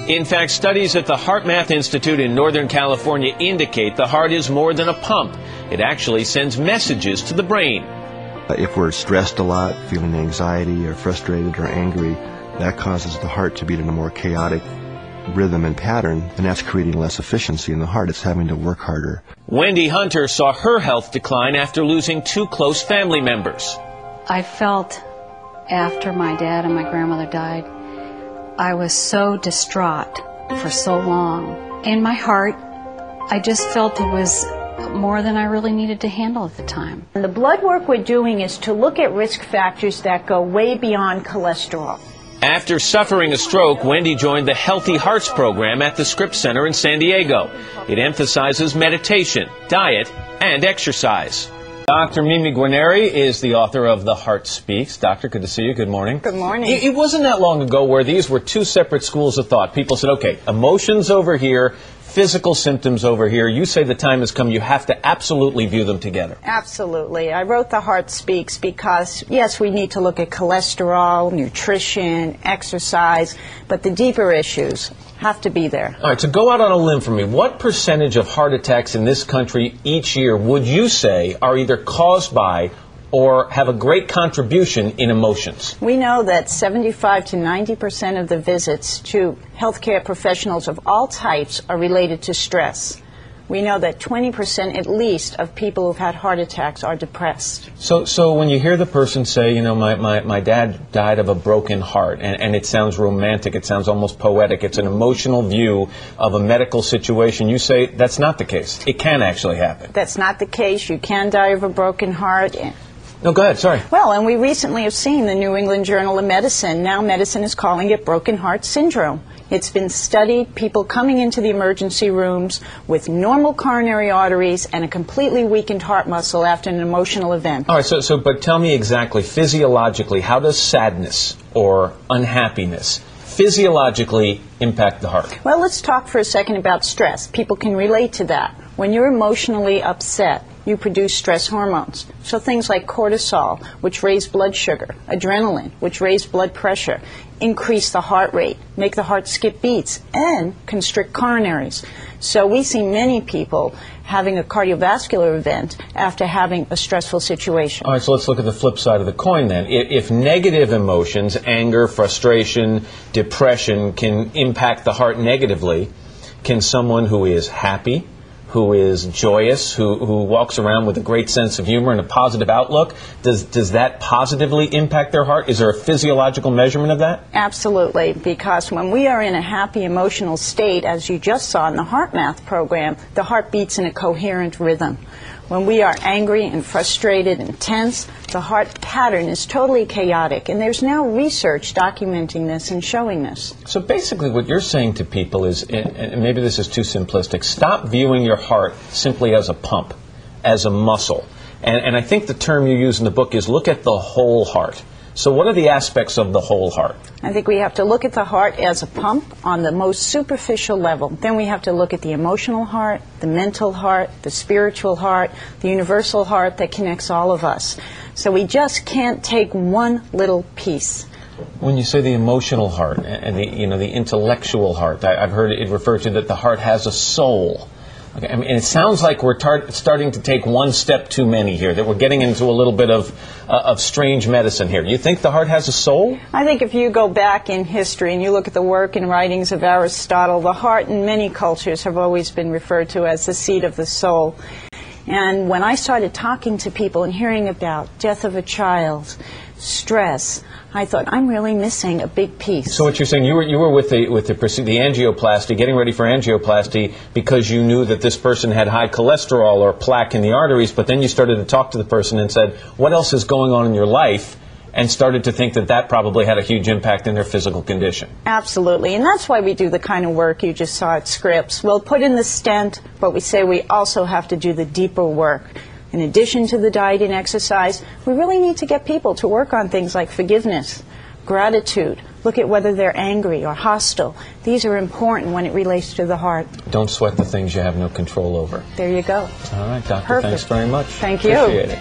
In fact, studies at the HeartMath Institute in Northern California indicate the heart is more than a pump. It actually sends messages to the brain. If we're stressed a lot, feeling anxiety or frustrated or angry, that causes the heart to beat in a more chaotic rhythm and pattern, and that's creating less efficiency in the heart. It's having to work harder. Wendy Hunter saw her health decline after losing 2 close family members. I felt after my dad and my grandmother died, I was so distraught for so long. In my heart, I just felt it was more than I really needed to handle at the time. And the blood work we're doing is to look at risk factors that go way beyond cholesterol. After suffering a stroke, Wendy joined the Healthy Hearts program at the Scripps Center in San Diego. It emphasizes meditation, diet, and exercise. Dr. Mimi Guarneri is the author of The Heart Speaks. Doctor, good to see you. Good morning. Good morning. It wasn't that long ago where these were 2 separate schools of thought. People said, okay, emotions over here, physical symptoms over here. You say the time has come. You have to absolutely view them together. Absolutely. I wrote The Heart Speaks because, yes, we need to look at cholesterol, nutrition, exercise, but the deeper issues have to be there. All right, so go out on a limb for me. What percentage of heart attacks in this country each year would you say are either caused by or have a great contribution in emotions? We know that 75 to 90% of the visits to healthcare professionals of all types are related to stress. We know that 20% at least of people who've had heart attacks are depressed. So when you hear the person say, you know, my dad died of a broken heart, and it sounds romantic, it sounds almost poetic, it's an emotional view of a medical situation, you say that's not the case. It can actually happen. That's not the case. You can die of a broken heart. No, go ahead, sorry. Well, and we recently have seen the New England Journal of Medicine. Now medicine is calling it broken heart syndrome. It's been studied, people coming into the emergency rooms with normal coronary arteries and a completely weakened heart muscle after an emotional event. All right, but tell me exactly, physiologically, how does sadness or unhappiness physiologically impact the heart? Well, let's talk for a second about stress. People can relate to that. When you're emotionally upset, you produce stress hormones. So things like cortisol, which raise blood sugar, adrenaline, which raise blood pressure, increase the heart rate, make the heart skip beats, and constrict coronaries. So we see many people having a cardiovascular event after having a stressful situation. All right, so let's look at the flip side of the coin then. If negative emotions, anger, frustration, depression, can impact the heart negatively, can someone who is happy, who is joyous, who walks around with a great sense of humor and a positive outlook, does that positively impact their heart? Is there a physiological measurement of that? Absolutely, because when we are in a happy emotional state, as you just saw in the HeartMath program, the heart beats in a coherent rhythm. When we are angry and frustrated and tense, the heart pattern is totally chaotic, and there's now research documenting this and showing this. So basically what you're saying to people is, and maybe this is too simplistic, stop viewing your heart simply as a pump, as a muscle. And I think the term you use in the book is look at the whole heart. So what are the aspects of the whole heart? I think we have to look at the heart as a pump on the most superficial level. Then we have to look at the emotional heart, the mental heart, the spiritual heart, the universal heart that connects all of us. So we just can't take one little piece. When you say the emotional heart and the intellectual heart, I've heard it referred to that the heart has a soul. Okay, I mean, it sounds like we're starting to take one step too many here, that we're getting into a little bit of strange medicine here. You think the heart has a soul? I think if you go back in history and you look at the work and writings of Aristotle, the heart in many cultures have always been referred to as the seat of the soul. And when I started talking to people and hearing about death of a child, stress, I thought, I'm really missing a big piece. So what you're saying, you were with the angioplasty, getting ready for angioplasty, because you knew that this person had high cholesterol or plaque in the arteries, but then you started to talk to the person and said, what else is going on in your life? And started to think that probably had a huge impact in their physical condition. Absolutely, and that's why we do the kind of work you just saw at Scripps. We'll put in the stent, but we say we also have to do the deeper work. In addition to the diet and exercise, we really need to get people to work on things like forgiveness, gratitude, look at whether they're angry or hostile. These are important when it relates to the heart. Don't sweat the things you have no control over. There you go. All right, Doctor, Perfect. Thanks very much. Thank you. Appreciate it.